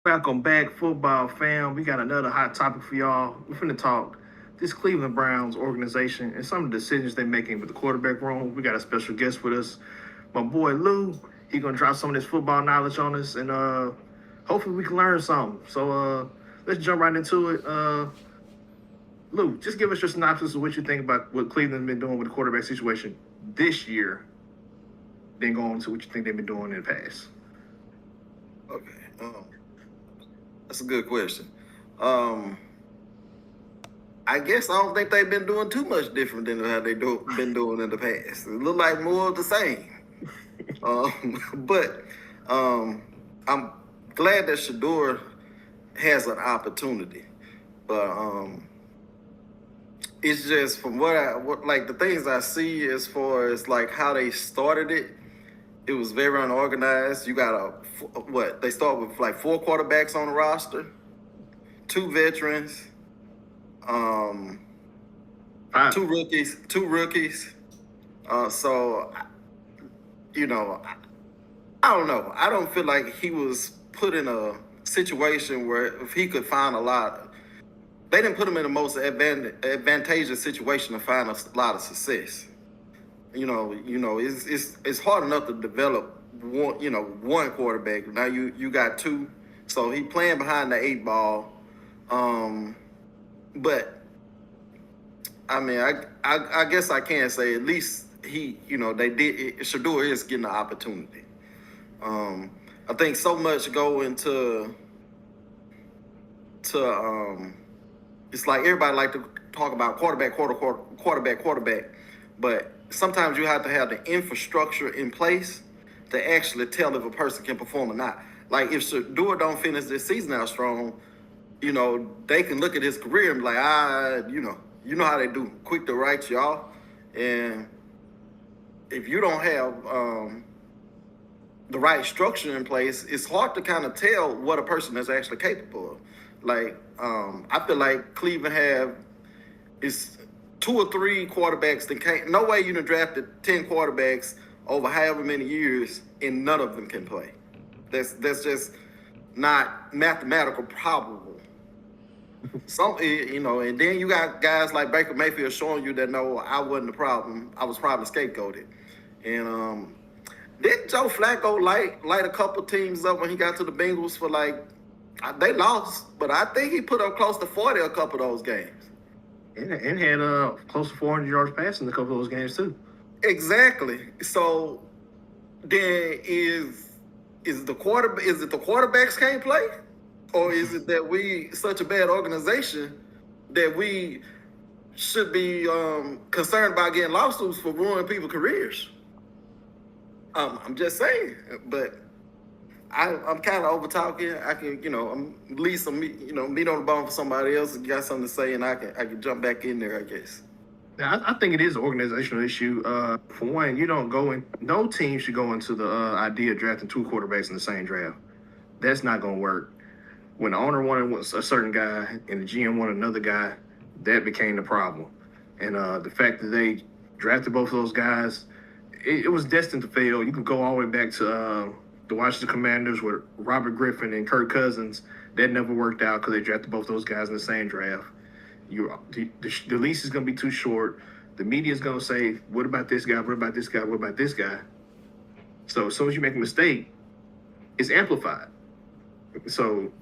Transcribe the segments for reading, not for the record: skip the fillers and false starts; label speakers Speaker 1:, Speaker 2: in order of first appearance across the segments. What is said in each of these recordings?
Speaker 1: Welcome back, football fam. We got another hot topic for y'all. We're finna talk this Cleveland Browns organization and some of the decisions they're making with the quarterback room. We got a special guest with us, my boy Lou. He gonna drop some of this football knowledge on us, and hopefully we can learn something. So let's jump right into it. Lou, just give us your synopsis of what you think about what Cleveland's been doing with the quarterback situation this year, then go on to what you think they've been doing in the past.
Speaker 2: Okay, that's a good question. Um, I guess I don't think they've been doing too much different than how been doing in the past. It look like more of the same. But I'm glad that Shador has an opportunity. But it's just from like the things I see as far as like how they started it. It was very unorganized. You got what they start with like 4 quarterbacks on the roster, 2 veterans, um, 2 rookies. So you know, I don't know. I don't feel like he was put in a situation where if he could find a lot, they didn't put him in the most advantageous situation to find a lot of success. It's hard enough to develop one quarterback. Now you got 2, so he playing behind the 8 ball. But I mean, I guess I can say at least they did. Shador is getting the opportunity. I think so much go into it's like everybody like to talk about quarterback, but sometimes you have to have the infrastructure in place to actually tell if a person can perform or not. Like if Shador don't finish this season out strong, they can look at his career and be like, you know how they do, quick to write you off. And if you don't have the right structure in place, it's hard to kind of tell what a person is actually capable of. Like, I feel like Cleveland is 2 or 3 quarterbacks that can't. No way you done drafted 10 quarterbacks over however many years and none of them can play. That's just not mathematical probable. And then you got guys like Baker Mayfield showing you that no, I wasn't the problem. I was probably scapegoated. And didn't Joe Flacco light a couple teams up when he got to the Bengals for they lost, but I think he put up close to 40 a couple of those games.
Speaker 1: And had close to 400 yards passing in a couple of those games too.
Speaker 2: Exactly. So then is it the quarterbacks can't play? Or is it that we such a bad organization that we should be concerned about getting lawsuits for ruining people's careers? I'm just saying, but I'm kind of over talking. I can, I'm leave some, meat on the bone for somebody else. If you got something to say, and I can jump back in there, I guess.
Speaker 1: Yeah, I think it is an organizational issue. For one, you don't go in. No team should go into the idea of drafting 2 quarterbacks in the same draft. That's not going to work. When the owner wanted a certain guy and the GM wanted another guy, that became the problem. And the fact that they drafted both of those guys, it was destined to fail. You can go all the way back to the Washington Commanders with Robert Griffin and Kirk Cousins. That never worked out because they drafted both those guys in the same draft. The lease is going to be too short. The media is going to say, what about this guy? What about this guy? What about this guy? So as soon as you make a mistake, it's amplified. So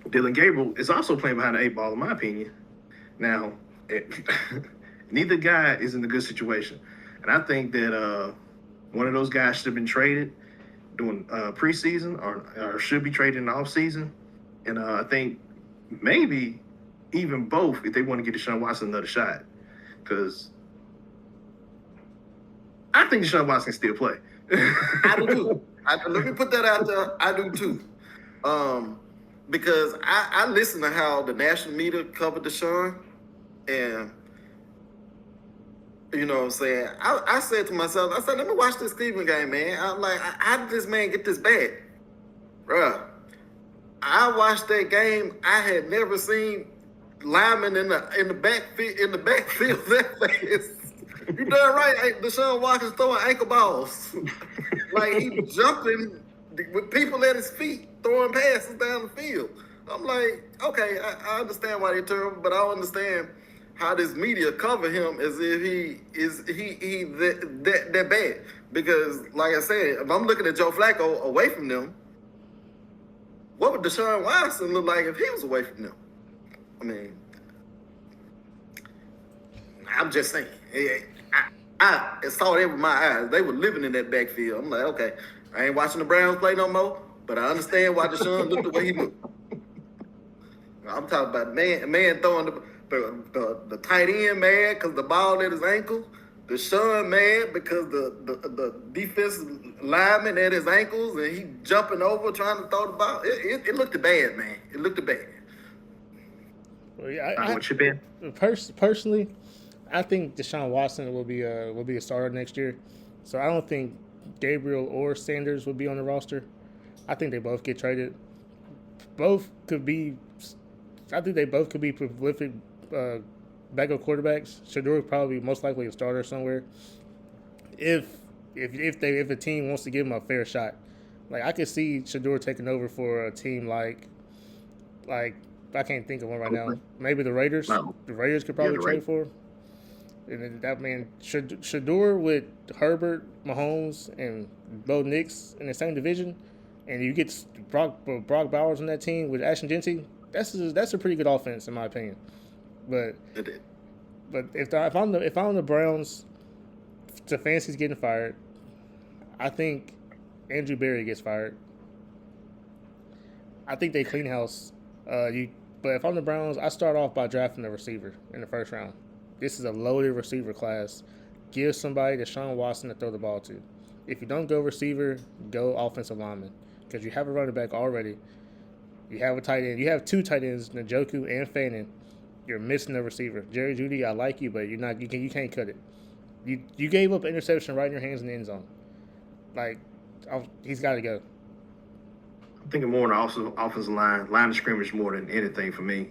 Speaker 1: Dylan Gabriel is also playing behind the 8 ball, in my opinion. Now, neither guy is in a good situation. And I think that one of those guys should have been traded during preseason or should be traded in the offseason. And I think maybe even both if they want to get Deshaun Watson another shot. Because I think Deshaun Watson can still play.
Speaker 2: I do too. Let me put that out there. I do too. Because I listen to how the national media covered Deshaun, and you know what I'm saying? I said to myself, let me watch this Cleveland game, man. I'm like, how did this man get this bad? Bruh, I watched that game. I had never seen linemen in the backfield that fast. You done right. Deshaun Watson's throwing ankle balls. Like he jumping with people at his feet. throwing passes down the field. I'm like, okay, I understand why they're terrible, but I don't understand how this media cover him as if he that bad. Because, like I said, if I'm looking at Joe Flacco away from them, what would Deshaun Watson look like if he was away from them? I mean, I'm just saying. I saw it with my eyes. They were living in that backfield. I'm like, okay, I ain't watching the Browns play no more, but I understand why Deshaun looked the way he looked. I'm talking about man throwing the tight end mad because the ball at his ankle. Deshaun mad because the defensive lineman at his ankles and he jumping over trying to throw the ball. It looked bad, man. It looked bad.
Speaker 3: Well, yeah, personally, I think Deshaun Watson will be a starter next year. So I don't think Gabriel or Sanders will be on the roster. I think they both get traded. I think they both could be prolific backup quarterbacks. Shador probably most likely a starter somewhere. If the team wants to give him a fair shot, like I could see Shador taking over for a team like I can't think of one right now. Maybe the Raiders. No. The Raiders could probably trade for him. And then that man Shador with Herbert, Mahomes, and Bo Nix in the same division, and you get Brock Bowers on that team with Ashton Genty. That's a pretty good offense in my opinion. But if I'm the Browns, Stefanski's getting fired. I think Andrew Berry gets fired. I think they clean house. But if I'm the Browns, I start off by drafting a receiver in the first round. This is a loaded receiver class. Give somebody Deshaun Watson to throw the ball to. If you don't go receiver, go offensive lineman because you have a running back already. You have a tight end. You have two tight ends, Njoku and Fannin. You're missing a receiver. Jerry Jeudy, I like you, but you're not. You can't cut it. You gave up an interception right in your hands in the end zone. Like, he's got to go.
Speaker 1: I'm thinking more on the offensive line of scrimmage more than anything for me.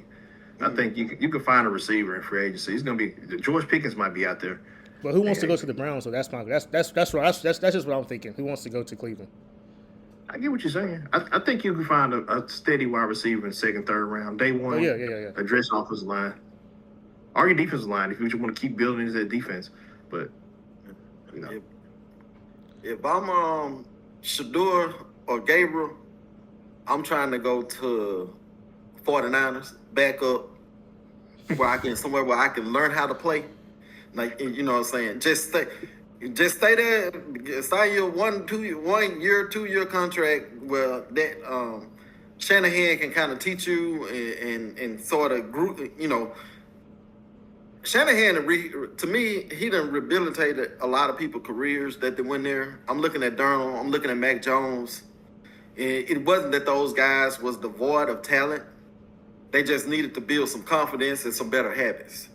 Speaker 1: I think you can find a receiver in free agency. He's going to be George Pickens might be out there.
Speaker 3: But who wants to go to the Browns? So that's just what I'm thinking. Who wants to go to Cleveland?
Speaker 1: I get what you're saying. I think you can find a steady wide receiver in second, third round. Day one,
Speaker 3: yeah.
Speaker 1: Address offensive line. Or your defensive line if you just want to keep building that defense. But, you know.
Speaker 2: If I'm Shador or Gabriel, I'm trying to go to 49ers, back up, somewhere where I can learn how to play. Like, you know what I'm saying? Just stay there. Sign your 1 year, 2 year contract where that Shanahan can kind of teach you and sort of group. You know, Shanahan to me he done rehabilitated a lot of people's careers that they went there. I'm looking at Darnold. I'm looking at Mac Jones. It wasn't that those guys was devoid of talent. They just needed to build some confidence and some better habits.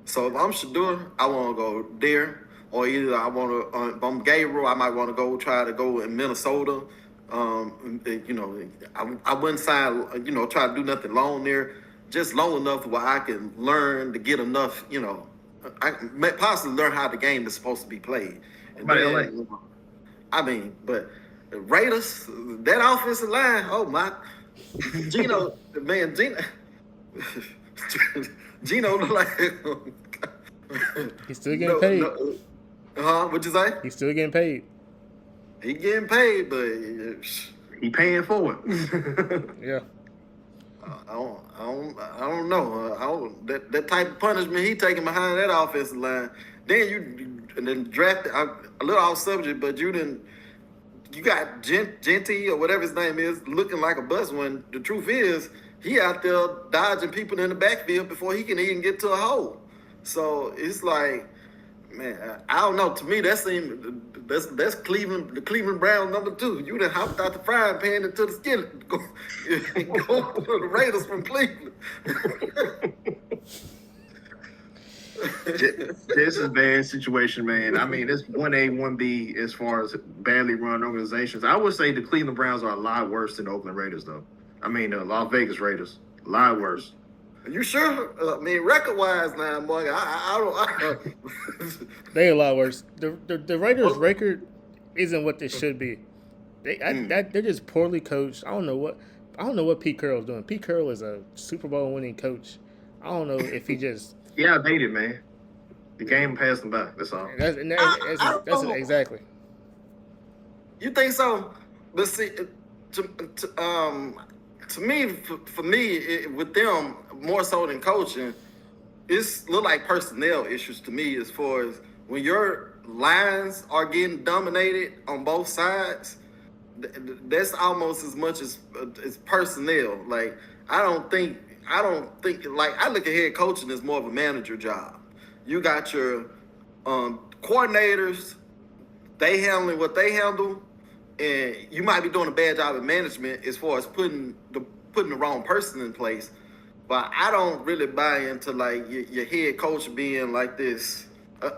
Speaker 2: So if I'm Shador, I want to go there. Or either I want to, if I'm Gabriel, I might want to try to go in Minnesota. You know, I wouldn't sign, try to do nothing long there. Just long enough where I can learn to get enough, I can possibly learn how the game is supposed to be played. And then, I mean, but the Raiders, that offensive line, oh my, Gino look like
Speaker 3: he's still getting paid.
Speaker 2: What'd you say?
Speaker 3: He's still getting paid.
Speaker 2: He getting paid, but
Speaker 1: he paying for it.
Speaker 3: Yeah.
Speaker 2: I don't know. That type of punishment he taking behind that offensive line. Then you drafted a little off subject, but you got Genty or whatever his name is looking like a bust when the truth is he out there dodging people in the backfield before he can even get to a hole. So it's like, man, I don't know. To me, that's Cleveland, the Cleveland Browns #2. You done hopped out the frying pan into the skillet. Go to the Raiders from Cleveland.
Speaker 1: This is a bad situation, man. I mean, it's 1A, 1B as far as badly run organizations. I would say the Cleveland Browns are a lot worse than the Oakland Raiders, though. I mean, the Las Vegas Raiders, a lot worse.
Speaker 2: Are you sure? I mean, record-wise now, boy, I don't.
Speaker 3: They a lot worse. The Raiders' record isn't what they should be. They're just poorly coached. I don't know what Pete Carroll's doing. Pete Carroll is a Super Bowl winning coach. I don't know if he just
Speaker 1: Yeah, I dated, man. The game passed them by. That's all.
Speaker 3: That's exactly.
Speaker 2: You think so? But see, to me, for me, with them more so than coaching, it's look like personnel issues to me. As far as when your lines are getting dominated on both sides, that's almost as much as personnel. Like I don't think like I look at head coaching as more of a manager job. You got your coordinators, they handling what they handle, and you might be doing a bad job of management as far as putting the wrong person in place. But I don't really buy into like your head coach being like this,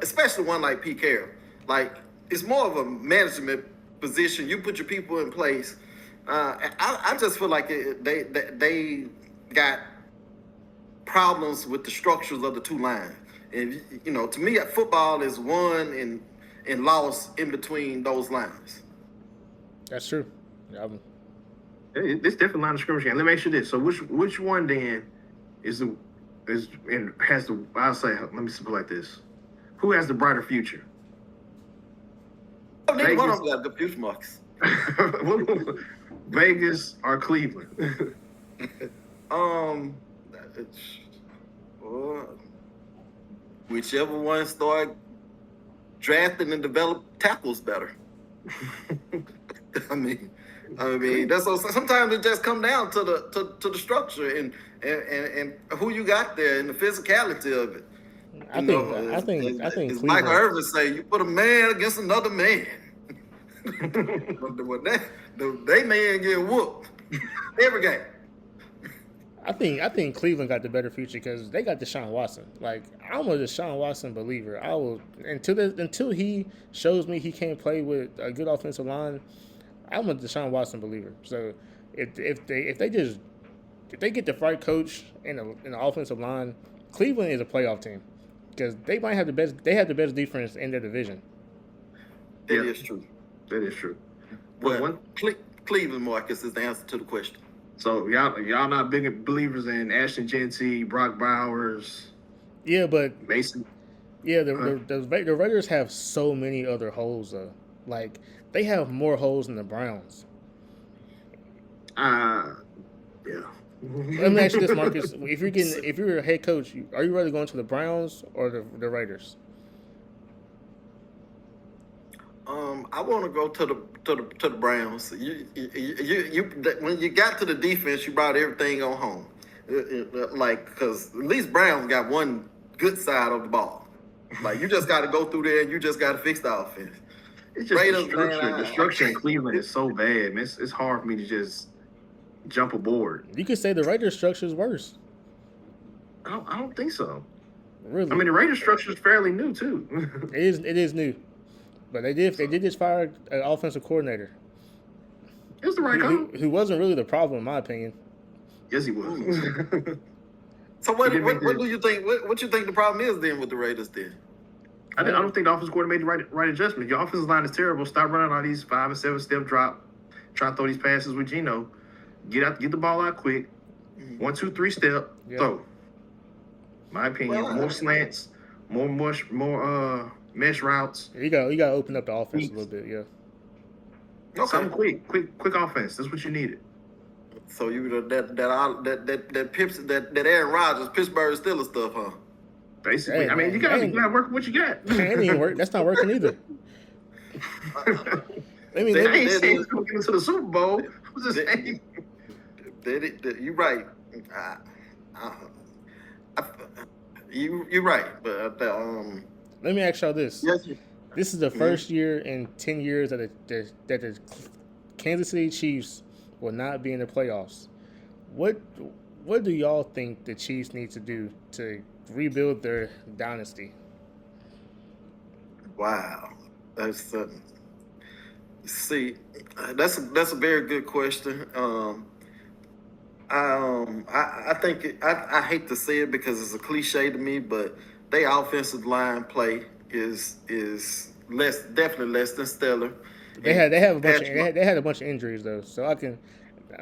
Speaker 2: especially one like Pete Carroll. Like it's more of a management position. You put your people in place. I just feel like they got problems with the structures of the two lines. And to me, football is won and lost in between those lines.
Speaker 3: That's true.
Speaker 1: This different line of scrimmage game. Let me ask you this: so which one then has the I'll say, let me put it like this: who has the brighter future?
Speaker 2: Oh, neither one of them got good future marks.
Speaker 1: Vegas or Cleveland?
Speaker 2: Whichever one start drafting and develop tackles better. I mean, that's so sometimes it just come down to the structure and who you got there and the physicality of it.
Speaker 3: I think
Speaker 2: as Michael Irvin say, you put a man against another man. They man get whooped every game.
Speaker 3: I think Cleveland got the better future because they got Deshaun Watson. Like I'm a Deshaun Watson believer. I will until he shows me he can't play with a good offensive line. I'm a Deshaun Watson believer. So if they get the right coach in the offensive line, Cleveland is a playoff team because they might have the best. They have the best defense in their division.
Speaker 2: That is true.
Speaker 1: That is true.
Speaker 2: But Cleveland, Marcus, is the answer to the question.
Speaker 1: So y'all not big believers in Ashton Genty, Brock Bowers.
Speaker 3: Yeah, but
Speaker 1: Mason.
Speaker 3: Yeah, the Raiders have so many other holes though. Like they have more holes than the Browns.
Speaker 1: Yeah.
Speaker 3: Let me ask you this, Marcus: if you're a head coach, are you rather going to the Browns or the Raiders?
Speaker 2: I want to go to the Browns. You when you got to the defense, you brought everything on home. Like, because at least Browns got one good side of the ball. Like, you just got to go through there and you just got to fix the offense.
Speaker 1: It's just Raiders, the structure in Cleveland is so bad, man. It's hard for me to just jump aboard.
Speaker 3: You could say the Raiders structure is worse.
Speaker 1: I don't think so.
Speaker 3: Really?
Speaker 1: I mean, the Raiders structure is fairly new too.
Speaker 3: It is new. But they did just fire an offensive coordinator.
Speaker 1: It was the right call.
Speaker 3: Who wasn't really the problem, in my opinion.
Speaker 1: Yes, he was.
Speaker 2: So what do you think? What you think the problem is then with the Raiders then?
Speaker 1: I don't think the offensive coordinator made the right adjustment. Your offensive line is terrible. Stop running all these 5 and 7 step drop. Try to throw these passes with Geno. Get the ball out quick. 1, 2, 3 step. Yeah. Throw. My opinion. More slants. More mesh routes.
Speaker 3: You got to open up the offense a little bit, yeah.
Speaker 1: Okay. Something quick offense. That's what you needed.
Speaker 2: So you that Aaron Rodgers, Pittsburgh Steelers stuff, huh?
Speaker 1: Basically, I mean, you gotta work with what you got.
Speaker 3: That ain't work. That's not working either.
Speaker 1: They ain't saying he's gonna get into the Super Bowl. What's his name?
Speaker 2: You're right. You're right, but
Speaker 3: let me ask y'all this.
Speaker 2: Yes.
Speaker 3: This is the first year in 10 years that the Kansas City Chiefs will not be in the playoffs. What do y'all think the Chiefs need to do to rebuild their dynasty?
Speaker 2: Wow, that's a very good question. I think I hate to say it because it's a cliche to me, but their offensive line play is definitely less than stellar.
Speaker 3: They had they had a bunch of injuries though, so I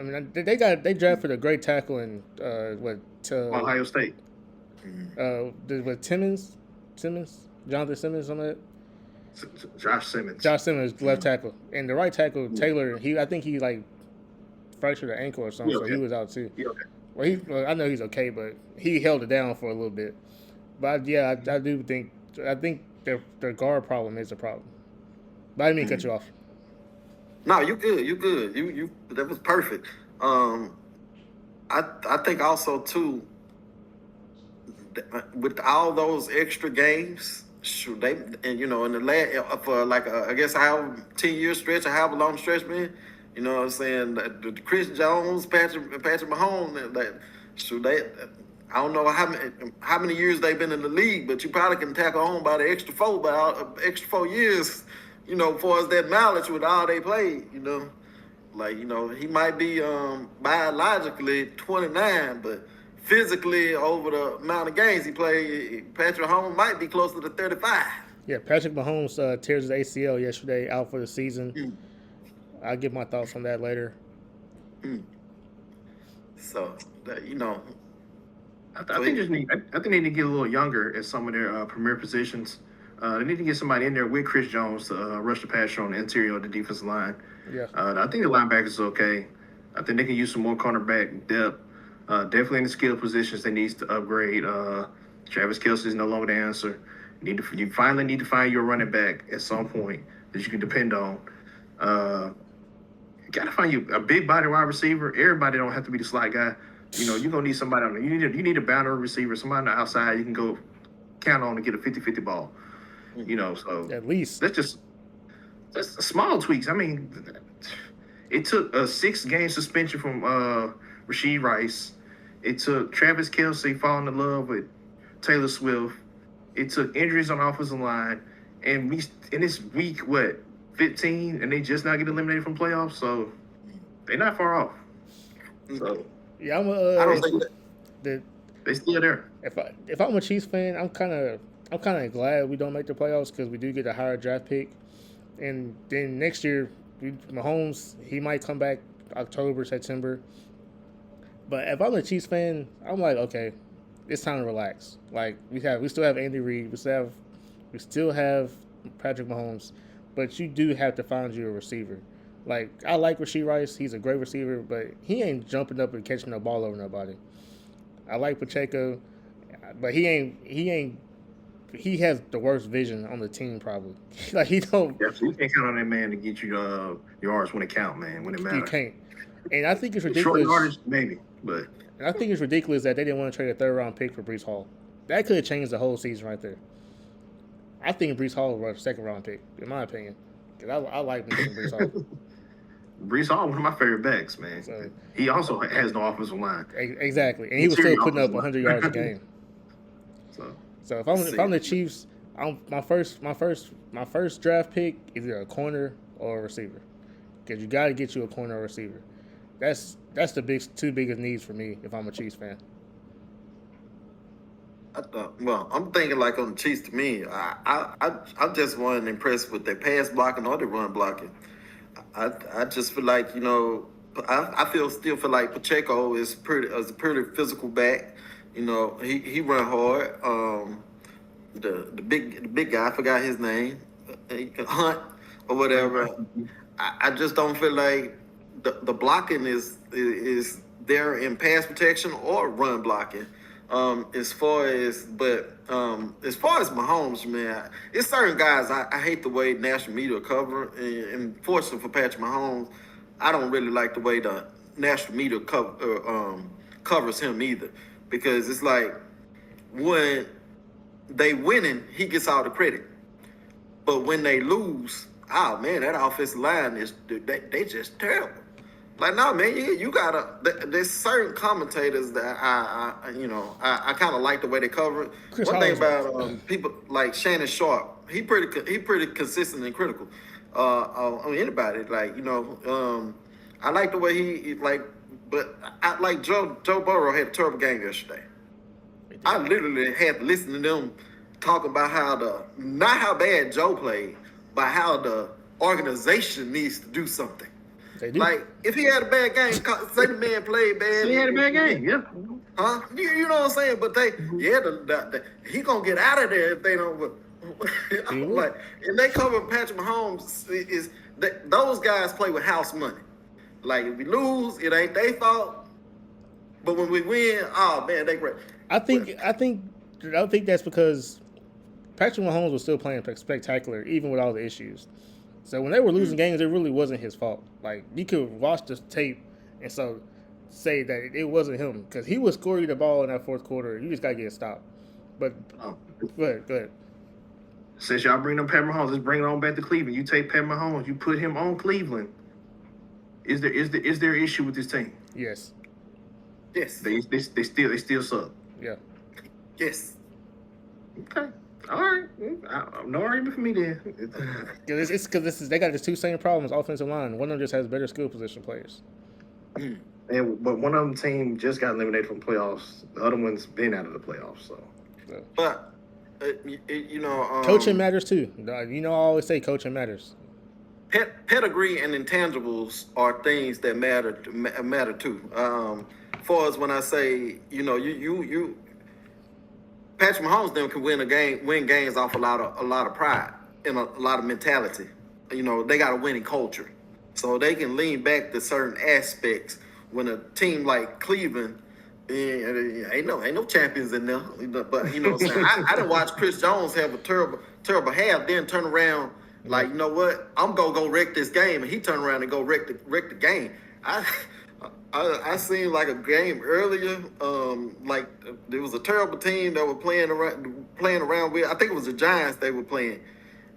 Speaker 3: mean they drafted a great tackle in
Speaker 1: Ohio State.
Speaker 3: with Simmons, Jonathan Simmons on that.
Speaker 1: Josh Simmons.
Speaker 3: Josh Simmons, left tackle, and the right tackle Taylor. I think he like fractured an ankle or something, so he was out too.
Speaker 1: Okay.
Speaker 3: Well, I know he's okay, but he held it down for a little bit. But yeah, I do think their guard problem is a problem. But I didn't mean to cut you off.
Speaker 2: No, you good. You good. You that was perfect. I think also too with all those extra games, should they and in the last for like I guess how 10-year stretch or however long stretch, man. You know what I'm saying? The Chris Jones, Patrick Mahomes, that should they? I don't know how many years they've been in the league, but you probably can tackle on by the extra 4 years. For as that mileage with all they played. He might be biologically 29, but physically over the amount of games he played, Patrick Mahomes might be closer to 35.
Speaker 3: Yeah, Patrick Mahomes tears his ACL yesterday, out for the season. I'll give my thoughts on that later.
Speaker 2: So,
Speaker 1: I think they need to get a little younger at some of their premier positions. They need to get somebody in there with Chris Jones to rush the passer on the interior of the defensive line.
Speaker 3: Yeah.
Speaker 1: I think the linebackers is okay. I think they can use some more cornerback depth. Definitely in the skill positions, they need to upgrade. Travis Kelce is no longer the answer. You finally need to find your running back at some point that you can depend on. You got to find you a big body wide receiver. Everybody don't have to be the slot guy. You're going to need somebody on there. You need a boundary receiver, somebody on the outside you can go count on to get a 50-50 ball. So
Speaker 3: at least
Speaker 1: that's small tweaks. I mean, it took a 6-game suspension from Rashee Rice. It took Travis Kelce falling in love with Taylor Swift. It took injuries on the offensive line, and it's week 15, and they just not get eliminated from playoffs. So they're not far off. So
Speaker 3: yeah, I
Speaker 2: don't think
Speaker 1: they still there.
Speaker 3: If I'm a Chiefs fan, I'm kind of glad we don't make the playoffs because we do get a higher draft pick, and then next year, Mahomes he might come back October, September. But if I'm a Chiefs fan, I'm like, okay, it's time to relax. Like we still have Andy Reid, we still have Patrick Mahomes, but you do have to find you a receiver. Like I like Rashee Rice, he's a great receiver, but he ain't jumping up and catching the ball over nobody. I like Pacheco, but he has the worst vision on the team probably. Like he don't.
Speaker 1: Yeah, so you can't count on that man to get you yards when it count, man. When it matters.
Speaker 3: You can't. And I think it's ridiculous.
Speaker 1: Short yardage, maybe, but.
Speaker 3: And I think it's ridiculous that they didn't want to trade a 3rd-round pick for Breece Hall. That could have changed the whole season right there. I think Breece Hall was a 2nd-round pick, in my opinion, because I like Breece Hall.
Speaker 1: Breece Hall, one of my favorite backs, man. So, he also has no offensive line.
Speaker 3: Exactly, and he was still putting up 100 yards a game. So if I'm the Chiefs, my first draft pick is either a corner or a receiver, because you got to get you a corner or receiver. That's the two biggest needs for me if I'm a Chiefs fan.
Speaker 2: I'm thinking like on the Chiefs. To me, I just wasn't impressed with their pass blocking or their run blocking. I just feel like I still feel like Pacheco is a pretty physical back. He run hard. The big guy, I forgot his name, Hunt or whatever. I just don't feel like the blocking is there in pass protection or run blocking. As far as Mahomes, man, it's certain guys I hate the way national media cover, and fortunately for Patrick Mahomes, I don't really like the way the national media covers him either, because it's like when they winning, he gets all the credit, but when they lose, oh man, that offensive line they just terrible. Like, no, man, you gotta. There's certain commentators that I kind of like the way they cover it. One thing about people like Shannon Sharp, he pretty consistent and critical on anybody. Like, I like the way he like, but I like Joe Burrow had a terrible game yesterday. I literally had to listen to them talk about not how bad Joe played, but how the organization needs to do something.
Speaker 3: They do.
Speaker 2: Like, if he had a bad game, say the man played bad.
Speaker 1: He had a bad game, yeah.
Speaker 2: Huh? You know what I'm saying? But he gonna get out of there if they don't. Like, and they cover Patrick Mahomes those guys play with house money. Like, if we lose, it ain't their fault. But when we win, oh man, they great.
Speaker 3: I think that's because Patrick Mahomes was still playing spectacular, even with all the issues. So when they were losing games, it really wasn't his fault. Like, you could watch the tape and say that it wasn't him because he was scoring the ball in that fourth quarter. You just gotta get it stopped. But go ahead.
Speaker 1: Since y'all bring up Pat Mahomes, let's bring it on back to Cleveland. You take Pat Mahomes, you put him on Cleveland. Is there an issue with this team?
Speaker 3: Yes.
Speaker 2: Yes.
Speaker 1: They still suck.
Speaker 3: Yeah.
Speaker 2: Yes.
Speaker 1: Okay. All right. No argument for me then.
Speaker 3: It's because they got the two same problems: offensive line. One of them just has better skill position players.
Speaker 1: But one of them team just got eliminated from playoffs. The other one's been out of the playoffs. So.
Speaker 2: But
Speaker 3: coaching matters too. I always say coaching matters.
Speaker 2: Pedigree and intangibles are things that matter too. Far as when I say, you Patrick Mahomes them can win games off a lot of pride and a lot of mentality. They got a winning culture, so they can lean back to certain aspects. When a team like Cleveland, ain't no champions in there. But you know what I'm saying? I didn't watch Chris Jones have a terrible half, then turn around like, you know what? I'm gonna go wreck this game, and he turned around and go wreck the game. I seen like a game earlier, like there was a terrible team that were playing around with. I think it was the Giants they were playing,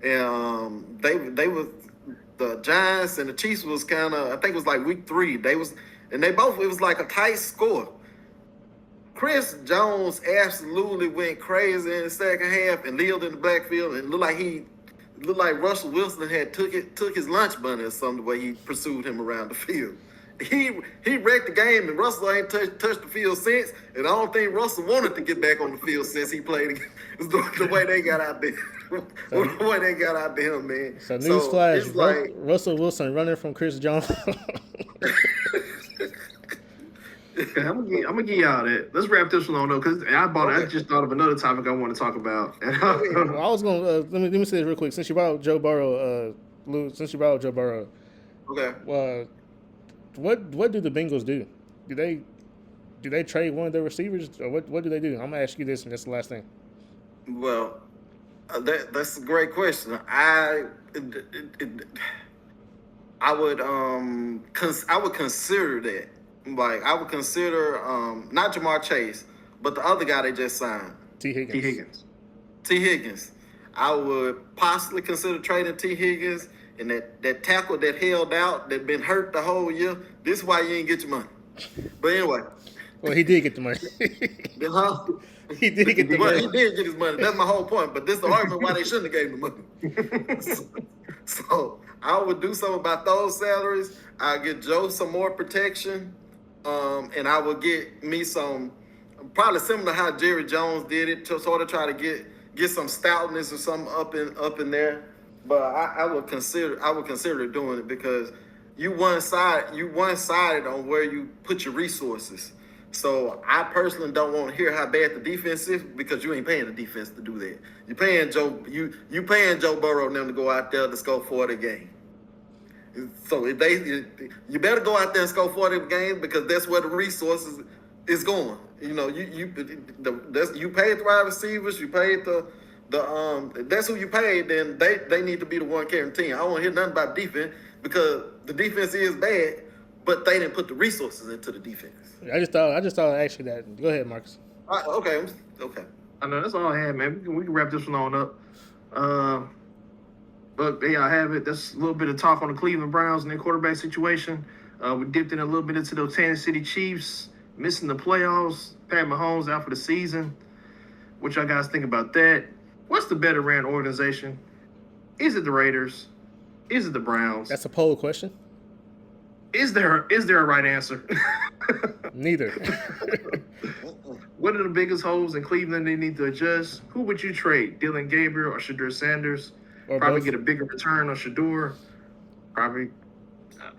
Speaker 2: and they was the Giants and the Chiefs was kind of, I think it was like week 3. It was like a tight score. Chris Jones absolutely went crazy in the second half and lived in the backfield and looked like Russell Wilson had took his lunch money or something the way he pursued him around the field. He wrecked the game, and Russell ain't touched the field since. And I don't think Russell wanted to get back on the field since he played the way they got out there. The way they got out there, man.
Speaker 3: So newsflash, Russell Wilson running from Chris Jones.
Speaker 1: I'm gonna give y'all that. Let's wrap this one on though, because I just thought of another topic I want to talk about.
Speaker 3: Well, I was gonna let me say this real quick. Since you brought up Joe Burrow,
Speaker 2: okay.
Speaker 3: What do the Bengals do? Do they trade one of their receivers, or what do they do? I'm gonna ask you this, and that's the last thing.
Speaker 2: Well, that's a great question. I would consider that. Like, I would consider not Jamar Chase, but the other guy they just signed,
Speaker 3: T. Higgins.
Speaker 2: T. Higgins. I would possibly consider trading T. Higgins. And that tackle that held out, that been hurt the whole year, this is why you ain't get your money. But anyway.
Speaker 3: Well, he did get the money. He did get the money.
Speaker 2: He did get his money. That's my whole point. But this is the argument why they shouldn't have gave him the money. So I would do something about those salaries. I'll get Joe some more protection. And I would get me some, probably similar to how Jerry Jones did it, to sort of try to get some stoutness or something up in there. But I would consider doing it because you one-sided on where you put your resources. So I personally don't want to hear how bad the defense is because you ain't paying the defense to do that. You're paying paying Joe Burrow and them to go out there to score 40 games. So you better go out there and score 40 games because that's where the resources is going. You paid the wide receivers, you paid the that's who you paid, then they need to be the one carrying the team. I don't want to hear nothing about defense because the defense is bad, but they didn't put the resources into the defense.
Speaker 3: I just thought I'd ask you that. Go ahead, Marcus.
Speaker 2: Okay.
Speaker 1: I know that's all I had, man. We can wrap this one on up. But there y'all have it. That's a little bit of talk on the Cleveland Browns and their quarterback situation. We dipped in a little bit into those Kansas City Chiefs missing the playoffs. Pat Mahomes out for the season. What y'all guys think about that? What's the better ran organization? Is it the Raiders? Is it the Browns?
Speaker 3: That's a poll question.
Speaker 1: Is there a right answer?
Speaker 3: Neither.
Speaker 1: What are the biggest holes in Cleveland they need to adjust? Who would you trade? Dylan Gabriel or Shedeur Sanders?
Speaker 3: Or
Speaker 1: probably
Speaker 3: both.
Speaker 1: Get a bigger return on Shedeur. Probably.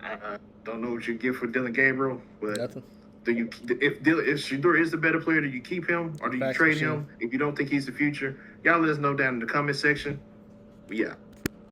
Speaker 1: I don't know what you get for Dylan Gabriel, but
Speaker 3: Nothing.
Speaker 1: if Shador is the better player, do you keep him or do you
Speaker 3: Facts
Speaker 1: trade
Speaker 3: machine.
Speaker 1: him? If you don't think he's the future, y'all let us know down in the comment section. Yeah.